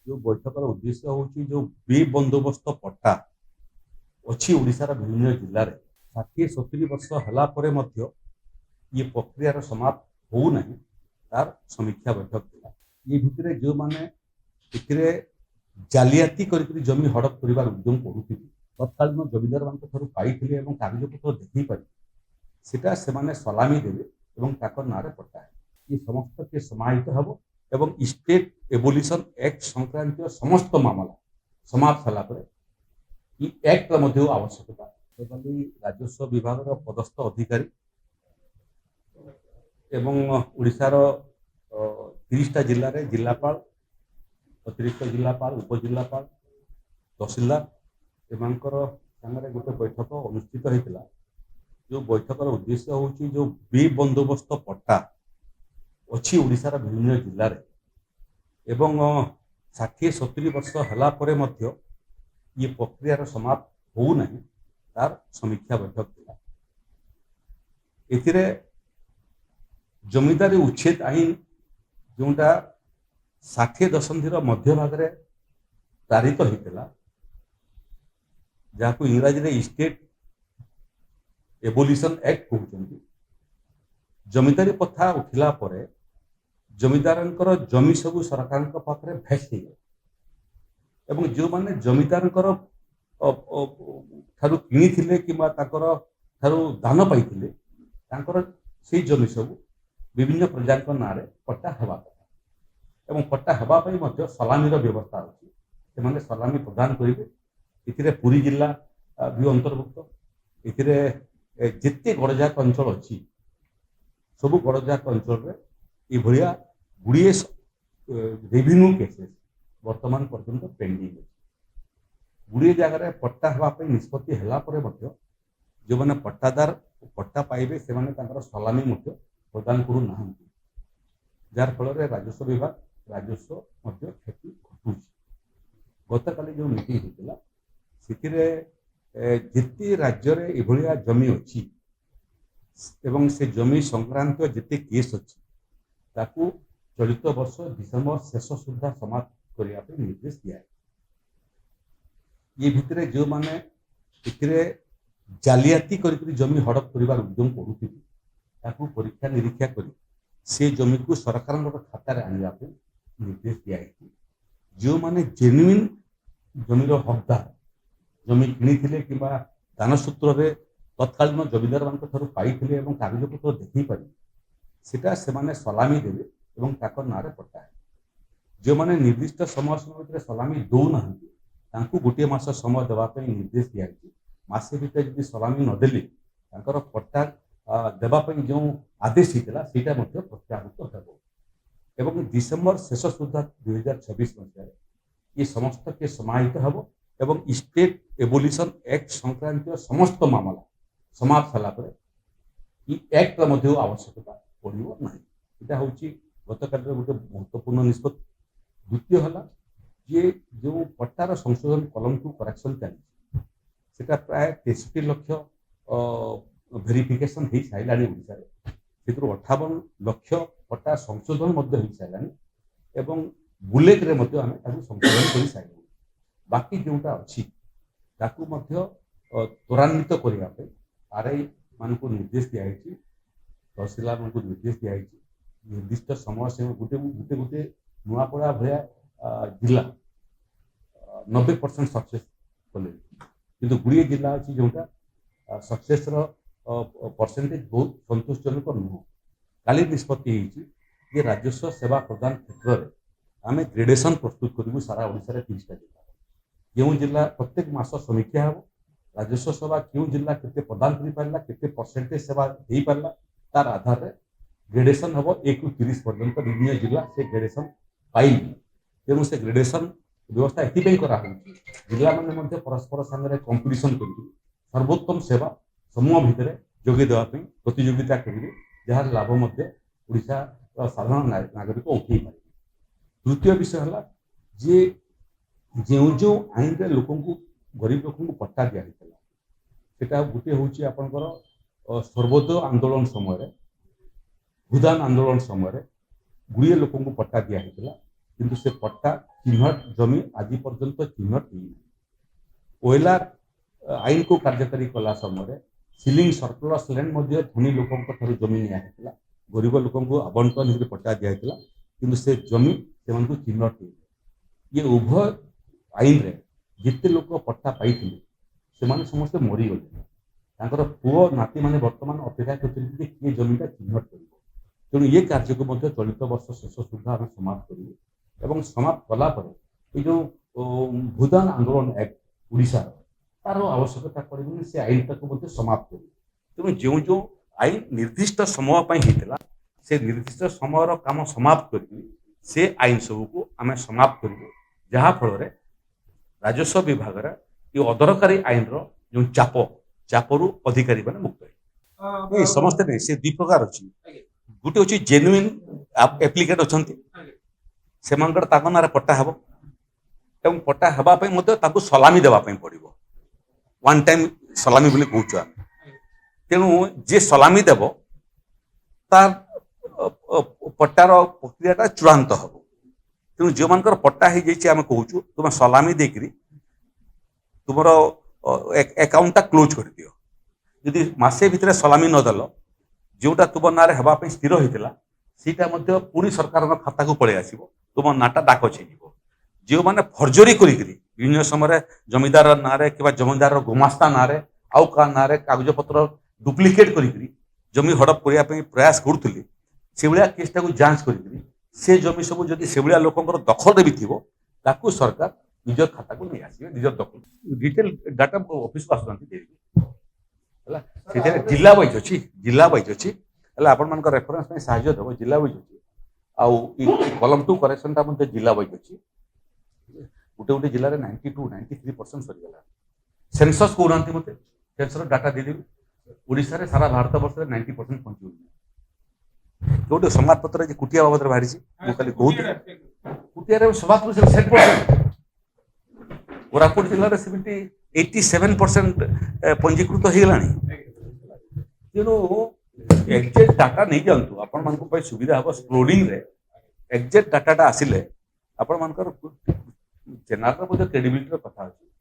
जो बैठकर उद्देश्य हूँ जो बेबंदोबस्त पट्टा अच्छी ओडिशार विभिन्न जिले में 60-70 वर्ष है ये प्रक्रियार समाप्त होना तार समीक्षा बैठक था। ये भितर जो मैंने जालियाती जमी हड़प कर उद्यम करुँगी तत्कालीन जमीदार मान पाई कागजपत्र देखी पारि सेटा से सलामी देवे ना पट्टा है ये समस्त के समाहित हम एवं स्टेट एबोलिशन एक्ट संक्रांत समस्त मामला समाप्त सारापर ये एक्ट आवश्यकता राजस्व विभाग पदस्थ अधिकारी एवं ओडिशार 30टा जिले में जिलापाल अतिरिक्त जिलापाल उपजिलापाल तहसीलदार एमांकर सामने गोटे बैठक अनुष्ठित होता जो बैठकर उद्देश्य हूँ जो बेबंदोबस्त पट्टा अच्छी ओडिशार विभिन्न जिले में एवं 60-70 वर्ष है ये प्रक्रियार समाप्त होना तार समीक्षा बैठक था। एथिरे जमीदारी उच्छेद आईन जोटा 60 दशंधि मध्य भाग में पारित होता जहाँ इंग्राजी स्टेट एबोलिशन एक्ट कहते जमीदारी प्रथा उठिला परे जमीदार जमी सब सरकार पाखे भेस्ट हो जो मैंने जमीदार किणी कि दान पाई से जमी सब विभिन्न प्रजा ना पट्टा हेबा कथा पट्टा हेबाई सलामी व्यवस्था अच्छी से सलामी प्रदान करेंगे। इथिरे पुरी जिला भी अंतर्भुक्त इथिरे जिते गड़जात अंचल अच्छी सब गड़जात अंचल ये गुड़िए रेवेन्यू केसेस वर्तमान पर्यंत पेंडिंग अच्छी गुड़िए जगह पट्टा हाँपाई निष्पत्ति जो मैंने पट्टादार पट्टा पाइबे से सलामी प्रदान करूना जार फल राजस्व विभाग राजस्व क्षति घटू गतकाली जो मीटिंग होता जिते राज्य में जमी अच्छी एवं से जमी संक्रांत जिते केस अच्छी ताकू चलित वर्ष डिसेम्बर शेष सुधा समाप्त करने निर्देश दिया है। ये भितर जो मैंने जालियाती जमी हड़प कर उद्यम करुँगी परीक्षा निरीक्षा कर से जमी को सरकार खाता आने निर्देश दिया है। जो मैंने जेन्युइन जमीर हकदार जमी किणी कि दान सूत्र में तत्कालीन जमीदार मान पाई कागजपत्र देखी पारि सेटा से सलामी देवे ना पट्टा है। जो मैंने निर्दिष्ट समय समय सलामी दौना गोटे मास समय देवाई निर्देश दिया मसे भर जब सलामी नदेले पट्टा देवाई जो आदेश होता है प्रत्याहृत हो डिसेम्बर शेष सुधा 2026 मसीह ये समस्त के समाहित हम एवं स्टेट एबोलिशन एक्ट संक्रांत समस्त मामला समाप्त सारापर ये एक्ट आवश्यकता पड़ो ना यहाँ हूँ गतकाल गोटे महत्वपूर्ण निष्पत्ति। द्वितीय है ये जो पट्टार संशोधन कलम टू करेक्शन चलता प्राय 63 लाख भेरिफिकेशन हो सारा ओडिशा से 58 लाख पट्टा संशोधन हो सारा बुलेट रे संशोधन कर सारे बाकी जोटा अच्छी त्वरान्वित करने आरआई मान को निर्देश दिखाई तहसीलदार मान को निर्देश दिखाई निर्दिष्ट समय से गोटे गोटे गोटे नुआपड़ा भाया जिला 90% सक्सेस कले कि गुड़िए जिला अच्छी जोटा सक्सेस परसेंटेज बहुत संतोषजनक नुह काली निष्पत्ति ये राजस्व सेवा प्रदान क्षेत्र में आम ग्रेडेशन प्रस्तुत करूँ सारा ओडिशा 30टा जिला जो जिला प्रत्येक मास समीक्षा हम राजस्व सेवा क्यों जिला के प्रदान कर परसेंटेज सेवा दे पारा तार आधार में ग्रेडेशन हम 1 ରୁ 30 पर्यंत विभिन्न जिला से ग्रेडेशन पाइल तेणु से ग्रेडेशन व्यवस्था ये जिला मैंने परस्पर सामने कंपिटिशन कर सर्वोत्तम सेवा समूह भितर जोगे देवाई प्रतियोगिता करेंगे जार लाभ ओडिशा साधारण नागरिक उठे पारे। तृतीय विषय है जे जो जो आईन रे लोक गरीब लोक पट्टा दिया गोटे हूँ आपंकर सर्वोदय आंदोलन समय भूदान आंदोलन समय गुड़िए लोक पट्टा दिया କିନ୍ତୁ ସେ ପଟ୍ଟା ଚିହ୍ନଟ ଜମି ଆଜି ପର୍ଯ୍ୟନ୍ତ ଚିହ୍ନଟ ହେଇନି। ଓଏଲାର ଆଇନକୁ କାର୍ଯ୍ୟକାରୀ କଲା ସମୟରେ ସିଲିଂ ସର୍ପ୍ଲସ୍ ଲ୍ୟାଣ୍ଡ ମଧ୍ୟ ଧନୀ ଲୋକଙ୍କ ଠାରୁ ଜମି ନିଆହେଇଥିଲା, ଗରିବ ଲୋକଙ୍କୁ ଆବଣ୍ଟନ ହେଇକି ପଟ୍ଟା ଦିଆଯାଇଥିଲା, କିନ୍ତୁ ସେ ଜମି ସେମାନଙ୍କୁ ଚିହ୍ନଟ ହେଇନି। ଇଏ ଉଭୟ ଆଇନରେ ଯେତେ ଲୋକ ପଟ୍ଟା ପାଇଥିଲେ ସେମାନେ ସମସ୍ତେ ମରିଗଲେ। ତାଙ୍କର ପୁଅ ନାତିମାନେ ବର୍ତ୍ତମାନ ଅପେକ୍ଷା କରିଛନ୍ତି ଯେ କିଏ ଜମିଟା ଚିହ୍ନଟ କରିବ। ତେଣୁ ଏ କାର୍ଯ୍ୟକୁ ମଧ୍ୟ ଚଳିତ ବର୍ଷ ଶେଷ ସୁଦ୍ଧା ଆମେ ସମାପ୍ତ କରିବୁ ଏବଂ ସମାପ୍ତ କଲା ପରେ ଏଇ ଯେଉଁ ଭୂଦାନ ଆନ୍ଦୋଳନ ଆକ୍ଟ ଓଡ଼ିଶାର ତାର ଆବଶ୍ୟକତା ପଡ଼ିବନି, ସେ ଆଇନଟାକୁ ମଧ୍ୟ ସମାପ୍ତ କରିବୁ। ତେଣୁ ଯେଉଁ ଯେଉଁ ଆଇନ ନିର୍ଦ୍ଦିଷ୍ଟ ସମୟ ପାଇଁ ହେଇଥିଲା ସେ ନିର୍ଦ୍ଦିଷ୍ଟ ସମୟର କାମ ସମାପ୍ତ କରିକି ସେ ଆଇନ ସବୁକୁ ଆମେ ସମାପ୍ତ କରିବୁ, ଯାହାଫଳରେ ରାଜସ୍ୱ ବିଭାଗରେ ଏ ଅଦରକାରୀ ଆଇନର ଯେଉଁ ଚାପରୁ ଅଧିକାରୀ ମାନେ ମୁକ୍ତ ହେବେ। ସମସ୍ତେ ନାହିଁ, ସେ ଦୁଇ ପ୍ରକାର ଅଛି। ଗୋଟେ ହଉଛି ଜେନୁଇନ୍ ଆପ୍ଲିକେଟ ଅଛନ୍ତି, ସେମାନଙ୍କର ତାଙ୍କ ନାଁରେ ପଟ୍ଟା ହେବ ଏବଂ ପଟ୍ଟା ହେବା ପାଇଁ ମଧ୍ୟ ତାଙ୍କୁ ସଲାମି ଦେବା ପାଇଁ ପଡ଼ିବ। ୱାନ୍ ଟାଇମ୍ ସଲାମି ବୋଲି କହୁଛୁ ଆମେ। ତେଣୁ ଯିଏ ସଲାମି ଦେବ ତାର ପଟ୍ଟାର ପ୍ରକ୍ରିୟାଟା ଚୂଡ଼ାନ୍ତ ହେବ। ତେଣୁ ଯେଉଁମାନଙ୍କର ପଟ୍ଟା ହେଇଯାଇଛି ଆମେ କହୁଛୁ ତୁମେ ସଲାମି ଦେଇକିରି ତୁମର ଆକାଉଣ୍ଟଟା କ୍ଲୋଜ୍ କରିଦିଅ। ଯଦି ମାସେ ଭିତରେ ସଲାମି ନଦେଲ, ଯେଉଁଟା ତୁମ ନାଁରେ ହେବା ପାଇଁ ସ୍ଥିର ହେଇଥିଲା ସେଇଟା ମଧ୍ୟ ପୁଣି ସରକାରଙ୍କ ଖାତାକୁ ପଳେଇ ଆସିବ, ତୁମ ନାଁଟା ଡାକଚ ହେଇଯିବ। ଯେଉଁମାନେ ଫର୍ଜରୀ କରିକିରି ବିଭିନ୍ନ ସମୟରେ ଜମିଦାର ନାଁରେ କିମ୍ବା ଜମିଦାରର ଗୁମାସ୍ତା ନାଁରେ ଆଉ କାହା ନାଁରେ କାଗଜପତ୍ର ଡୁପ୍ଲିକେଟ୍ କରିକିରି ଜମି ହଡପ କରିବା ପାଇଁ ପ୍ରୟାସ କରୁଥିଲେ, ସେଭଳିଆ କେସ୍ଟାକୁ ଯାଞ୍ଚ କରିକିରି ସେ ଜମି ସବୁ ଯଦି ସେଭଳିଆ ଲୋକଙ୍କର ଦଖଲରେ ବି ଥିବ ତାକୁ ସରକାର ନିଜ ଖାତାକୁ ନେଇ ଆସିବେ, ନିଜ ଦଖଲ ଡିଟେଲ ଡାଟା ଅଫିସକୁ ଆସୁନାହାନ୍ତି ଦେଇକି ହେଲା। ସେଥିରେ ଜିଲ୍ଲା ୱାଇଜ୍ ଅଛି, ଜିଲ୍ଲା ୱାଇଜ୍ ଅଛି ହେଲା। ଆପଣମାନଙ୍କ ରେଫରେନ୍ସ ପାଇଁ ସାହାଯ୍ୟ ଦେବ, ଜିଲ୍ଲା ୱାଇଜ୍ ଅଛି। ଆଉ କଲମ 2 କରେକ୍ସନଟା ମଧ୍ୟ ଜିଲ୍ଲା ୱାଇଜ୍ ଅଛି। ଗୋଟେ ଗୋଟେ ଜିଲ୍ଲାରେ 92-93% ସରିଗଲାଣି। ସେନ୍ସସ୍ କହୁନାହାନ୍ତି ମୋତେ, ସେନ୍ସର ଡାଟା ଦେଇଦେବି। ଓଡ଼ିଶାରେ ସାରା ଭାରତ ବର୍ଷରେ 90% ପହଞ୍ଚିଗଲାଣି। ଯୋଉଠି ସମ୍ବାଦପତ୍ରରେ ଯେ କୁଟିଆ ବାବଦରେ ବାହାରିଛି, ମୁଁ ଖାଲି କହୁଥିଲି କୁଟିଆରେ କୋରାପୁଟ ଜିଲ୍ଲାରେ ସେମିତି 87% ପଞ୍ଜୀକୃତ ହେଇଗଲାଣି। ତେଣୁ ଏକ୍ଜାକ୍ଟ ଡାଟା ନେଇଯାଆନ୍ତୁ, ଆପଣମାନଙ୍କ ପାଇଁ ସୁବିଧା ହେବ। ସ୍କ୍ରୋଲିଂରେ ଏକ୍ଜାକ୍ଟ ଡାଟାଟା ଆସିଲେ ଆପଣମାନଙ୍କର ଜେନେରାଲର ମଧ୍ୟ କ୍ରେଡିବିଲିଟିର କଥା ଅଛି।